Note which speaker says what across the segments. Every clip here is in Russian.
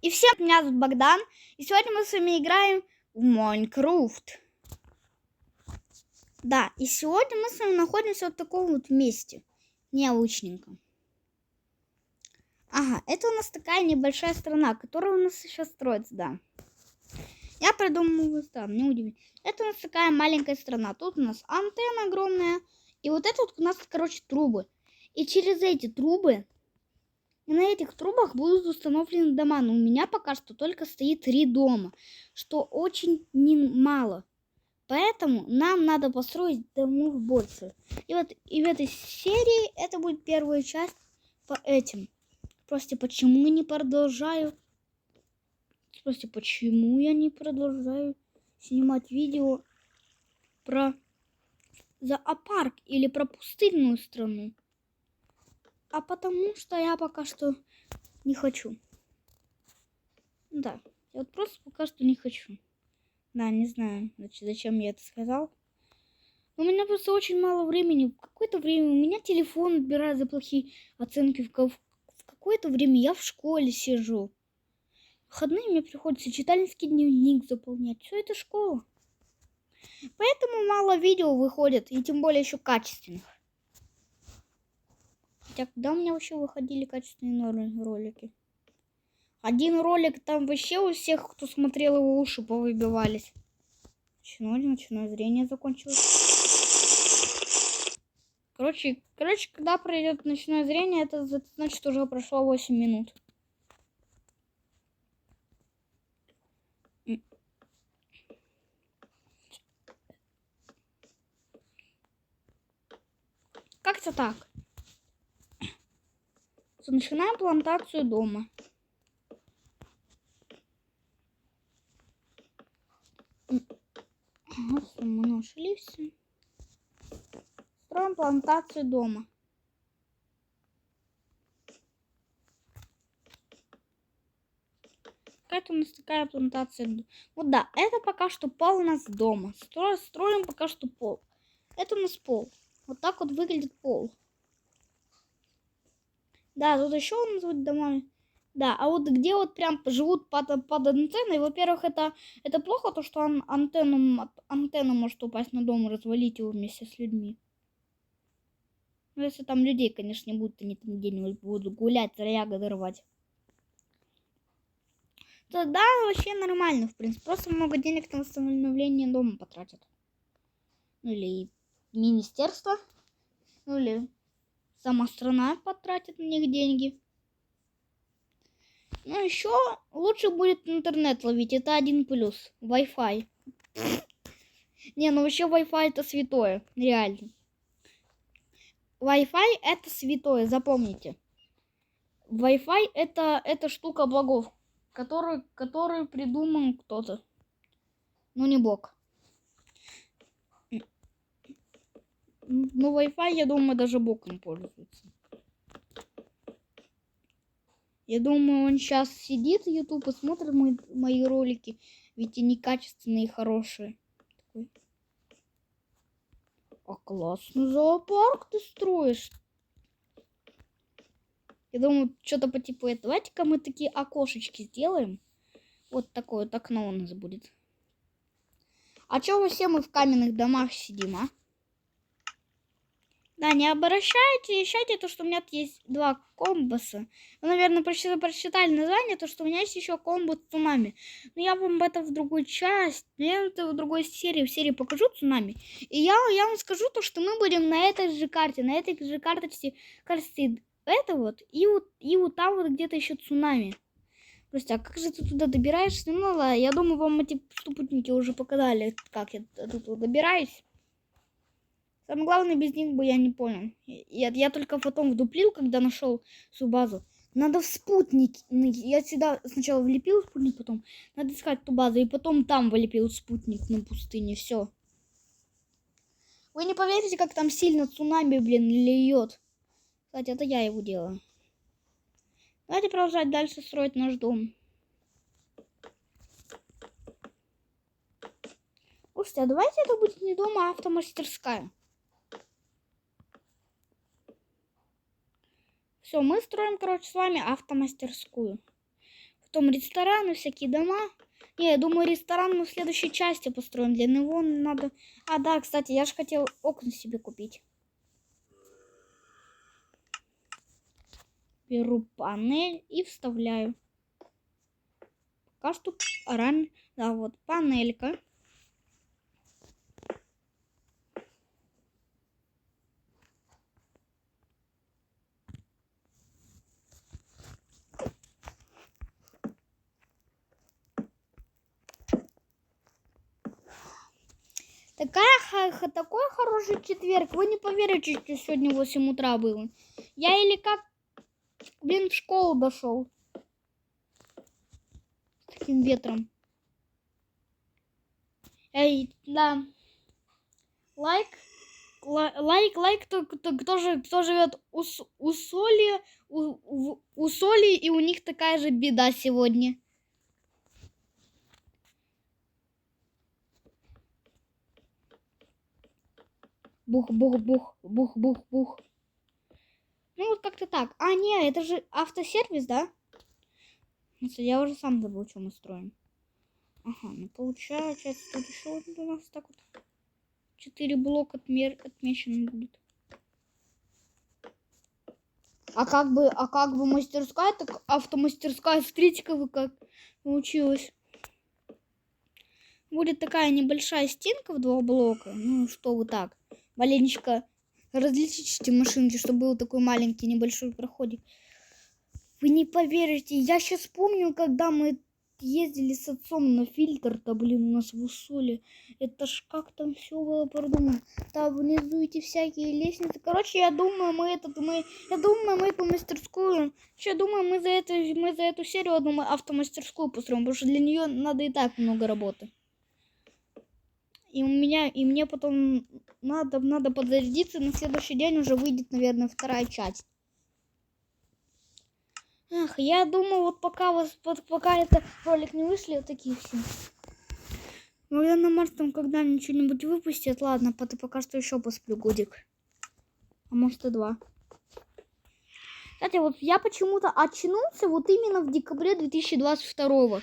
Speaker 1: И всем, меня зовут Богдан, и сегодня мы с вами играем в Майнкрафт. Да, и сегодня мы с вами находимся в таком вот месте, необычненьком. Ага, это у нас такая небольшая страна, которая у нас сейчас строится, да. Я придумал, да, мне удивительно. Это у нас такая маленькая страна, тут у нас антенна огромная, и вот это вот у нас, короче, трубы. И через эти трубы... И на этих трубах будут установлены дома. Но у меня пока что только стоит 3 дома, что очень мало. Поэтому нам надо построить домов больше. И вот и в этой серии это будет первая часть по этим. Спросите, почему я не продолжаю? Спросите, почему я не продолжаю снимать видео про зоопарк или про пустынную страну? А потому что я пока что не хочу. Да, я вот просто пока что не хочу. Да, не знаю, зачем я это сказал. Но у меня просто очень мало времени. В какое-то время у меня телефон отбирает за плохие оценки. В какое-то время я в школе сижу. В выходные мне приходится читательский дневник заполнять. Все это школа. Поэтому мало видео выходит. И тем более еще качественных. Хотя когда у меня вообще выходили качественные ролики? Один ролик, там вообще у всех, кто смотрел его, уши повыбивались. Ночное зрение закончилось. Короче, когда пройдет ночное зрение, это значит уже прошло 8 минут. Как-то так. Начинаем плантацию дома. Мы нашли все. Строим плантацию дома. Это у нас такая плантация. Вот да, это пока что пол у нас дома. Строим пока что пол. Это у нас пол. Вот так вот выглядит пол. Да, тут еще у нас вот дома. Да, а вот где вот прям живут под антенной, во-первых, это плохо, то что антенна может упасть на дом и развалить его вместе с людьми. Ну, если там людей, конечно, не будут, они там где-нибудь будут гулять, ягоды рвать. Тогда вообще нормально, в принципе. Просто много денег на восстановление дома потратят. Ну, или министерство, ну, или сама страна потратит на них деньги. Ну, еще лучше будет интернет ловить. Это 1+. Wi-Fi. Не, ну вообще Wi-Fi это святое. Реально. Wi-Fi это святое, запомните. Wi-Fi это штука богов, которую придумал кто-то. Ну, не бог. Ну, Wi-Fi, я думаю, даже бог им пользуется. Я думаю, он сейчас сидит в YouTube и смотрит мои ролики, ведь они качественные и хорошие. Такой. А классный зоопарк ты строишь. Я думаю, что-то по типу этого. Давайте-ка мы такие окошечки сделаем. Вот такое вот окно у нас будет. А чё все мы в каменных домах сидим, а? Да, не обращайте, ищите то, что у меня есть 2 комбоса. Вы, наверное, прочитали название, то, что у меня есть еще комбо цунами. Но я вам это в другой части, я это в другой серии, покажу цунами. И я вам скажу то, что мы будем на этой же карте, карточке это вот, и вот там вот где-то еще цунами. Просто, а как же ты туда добираешься? Ну ладно, я думаю, вам эти спутники уже показали, как я тут добираюсь. Самое главное, без них бы я не понял. Я только потом вдуплил, когда нашел всю базу. Надо в спутник. Я сюда сначала влепил спутник, потом надо искать ту базу, и потом там влепил спутник на пустыне. Все. Вы не поверите, как там сильно цунами, льет. Кстати, это я его делаю. Давайте продолжать дальше строить наш дом. Слушайте, а давайте это будет не дом, а автомастерская. Все, мы строим, короче, с вами автомастерскую. Потом рестораны, всякие дома. Не, я думаю, ресторан мы в следующей части построим. Для него надо... А, да, кстати, я же хотел окна себе купить. Беру панель и вставляю. Пока что ран... Да, вот панелька. Такой хороший четверг. Вы не поверите, что сегодня 8 утра было. Я или как, блин, в школу дошел. С таким ветром. Эй, да. Лайк, кто живет у соли, у соли, и у них такая же беда сегодня. Бух-бух-бух-бух-бух-бух. Ну, вот как-то так. А, не, это же автосервис, да? Я уже сам забыл, что мы строим. Ага, ну получается, тут еще у нас так вот 4 блока отмечены будут. А как бы мастерская, так автомастерская, смотрите-ка вы как получилось. Будет такая небольшая стенка в 2 блока. Ну, что вы так, маленечко различите машинки, чтобы был такой маленький небольшой проходик. Вы не поверите, я сейчас помню, когда мы ездили с отцом на фильтр-то, блин, у нас в Усоле. Это ж как там все было продумано. Там внизу эти всякие лестницы. Короче, я думаю, мы эту мастерскую. Я думаю, мы за эту серию одну автомастерскую построим, потому что для нее надо и так много работы. И мне потом надо подзарядиться, на следующий день уже выйдет, наверное, 2-я часть. Ах, я думаю, вот пока этот ролик не вышли, вот такие все. Ну, я на Марс там когда-нибудь что-нибудь выпустит. Ладно, пока что еще посплю годик. А может и 2. Кстати, вот я почему-то очнулся вот именно в декабре 2022.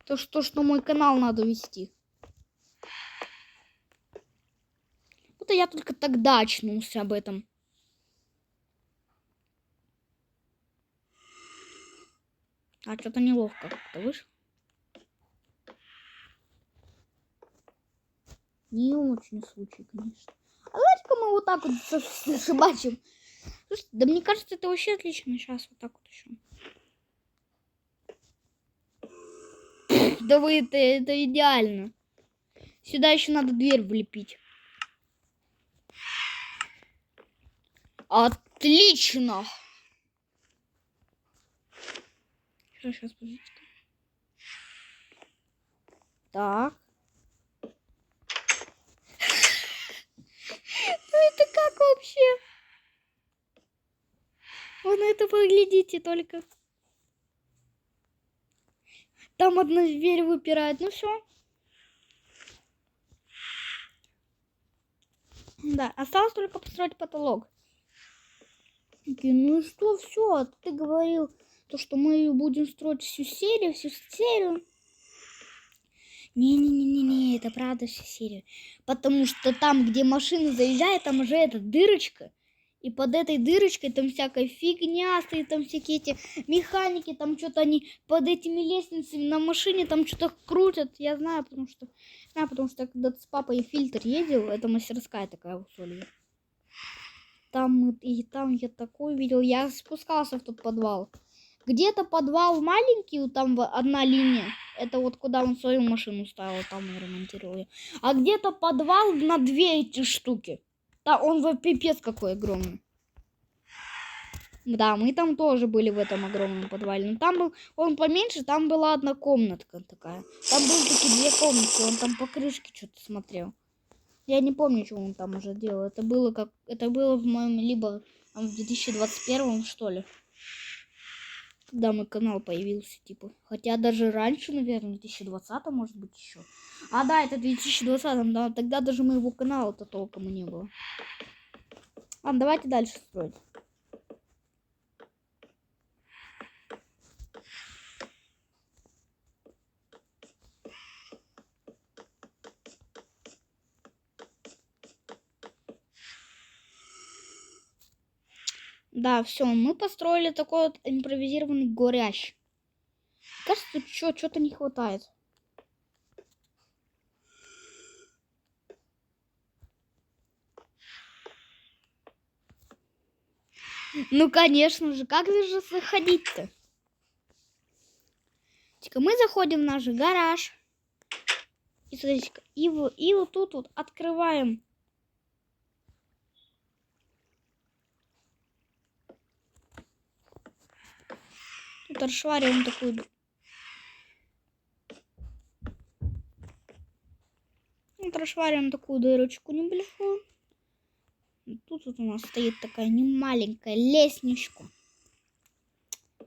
Speaker 1: То, что мой канал надо вести. Вот я только тогда очнулся об этом. А что-то неловко как-то вышло. Не очень случай, конечно. А давайте-ка мы вот так вот зашибачим. Слушайте, да мне кажется, это вообще отлично. Сейчас вот так вот еще. Да вы, это идеально. Сюда еще надо дверь влепить. Отлично. Сейчас, подождите. Так. Ну это как вообще? Вот на это поглядите только. Там одна дверь выпирает. Ну все. Да, осталось только построить потолок. Ну и что, все, ты говорил, то, что мы будем строить всю серию. Не, это правда вся серия. Потому что там, где машина заезжает, там уже эта дырочка. И под этой дырочкой там всякая фигня стоит, там всякие эти механики, там что-то они под этими лестницами на машине там что-то крутят. Я знаю, потому что когда с папой фильтр ездил, это мастерская такая в Усолье. Там я такой видел, я спускался в тот подвал. Где-то подвал маленький, там одна линия. Это вот куда он свою машину ставил, там он ремонтировал ее. А где-то подвал на 2 эти штуки. Да, он пипец какой огромный. Да, мы там тоже были в этом огромном подвале. Но там был, он поменьше, там была одна комнатка такая. Там были такие 2 комнаты, он там по крышке что-то смотрел. Я не помню, что он там уже делал. Это было в моем либо в 2021 что ли. Когда мой канал появился, типа. Хотя даже раньше, наверное, в 2020 может быть еще. А, да, это в 2020, да. Тогда даже моего канала-то толком и не было. Ладно, давайте дальше строить. Да, все, мы построили такой вот импровизированный горящий. Кажется, что-то не хватает. Ну, конечно же, как же заходить-то? Мы заходим в наш гараж. И смотрите, и вот тут вот открываем. Тут расшвариваем такую. Вот расшвариваем такую дырочку небольшую. Тут вот у нас стоит такая немаленькая лестничка.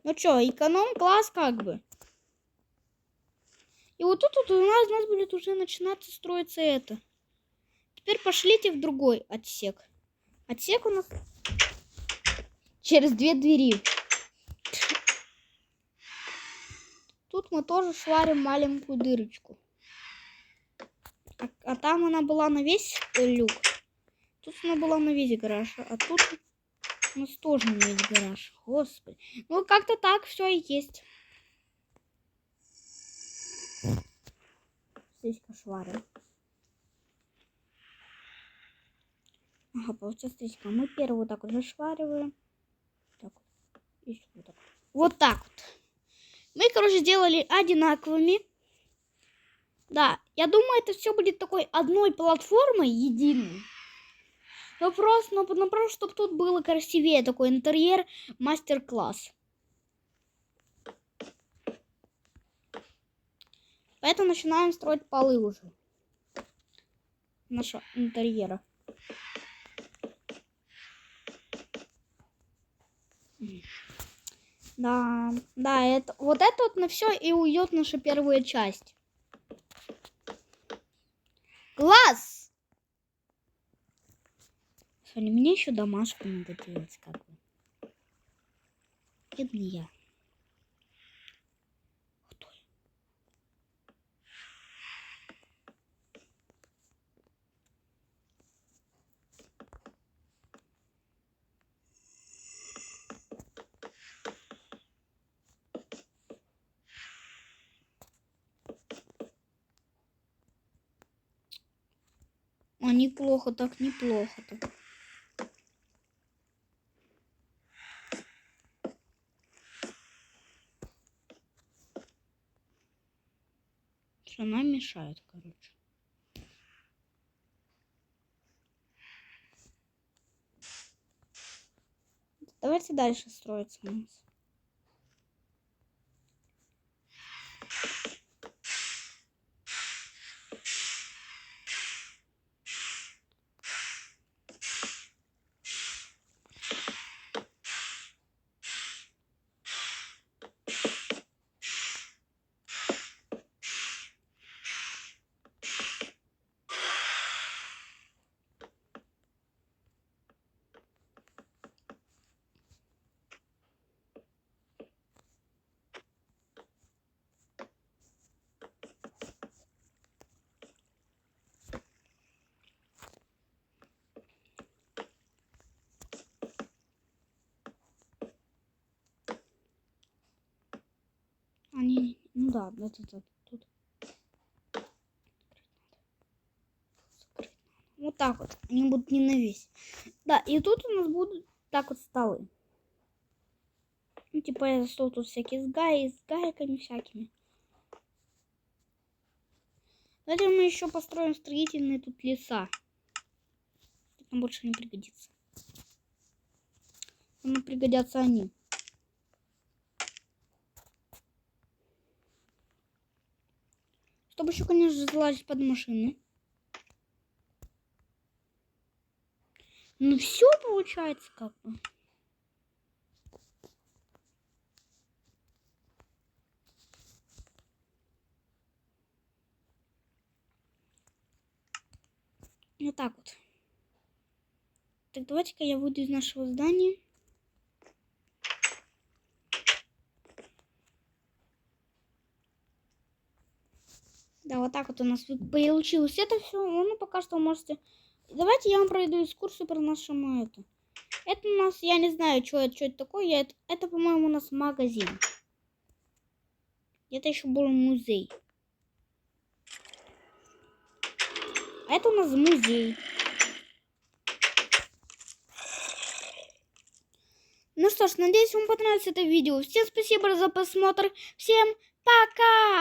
Speaker 1: Ну что, эконом-класс как бы. И вот тут вот у нас будет уже начинаться строиться это. Теперь пошлите в другой отсек. Отсек у нас через 2 двери. Тут мы тоже шварим маленькую дырочку. А там она была на весь люк. Тут она была на весь гараж. А тут у нас тоже на весь гараж. Господи. Ну как-то так все и есть. Здесь пошварим. Ага, получается, здесь мы первый вот так вот зашвариваем. Так вот. Еще вот так. Вот так вот. Мы, короче, сделали одинаковыми. Да, я думаю, это все будет такой одной платформой единой. Но просто, чтобы тут было красивее, такой интерьер, мастер-класс. Поэтому начинаем строить полы уже нашего интерьера. Да, это вот на все и уйдет наша первая часть. Класс! Смотри, мне еще домашку надо делать, как бы. Бедный я. Кто я? А неплохо, так неплохо-то. Она мешает, короче. Давайте дальше строиться у нас. Они, ну да, это тут. Вот так вот. Они будут не на весь. Да, и тут у нас будут так вот столы. Ну, типа я стол тут всякие с гайками всякими. Давайте мы еще построим строительные тут леса. Нам больше не пригодится. Нам пригодятся они. Чтобы еще, конечно, залазить под машины. Ну все получается как бы. Вот так вот. Так, давайте-ка я выйду из нашего здания. Да, вот так вот у нас получилось это все. Ну, пока что можете... Давайте я вам пройду экскурсию про нашу это. Это у нас, я не знаю, что это такое. Это, по-моему, у нас магазин. Это еще был музей. А это у нас музей. Ну что ж, надеюсь, вам понравилось это видео. Всем спасибо за просмотр. Всем пока!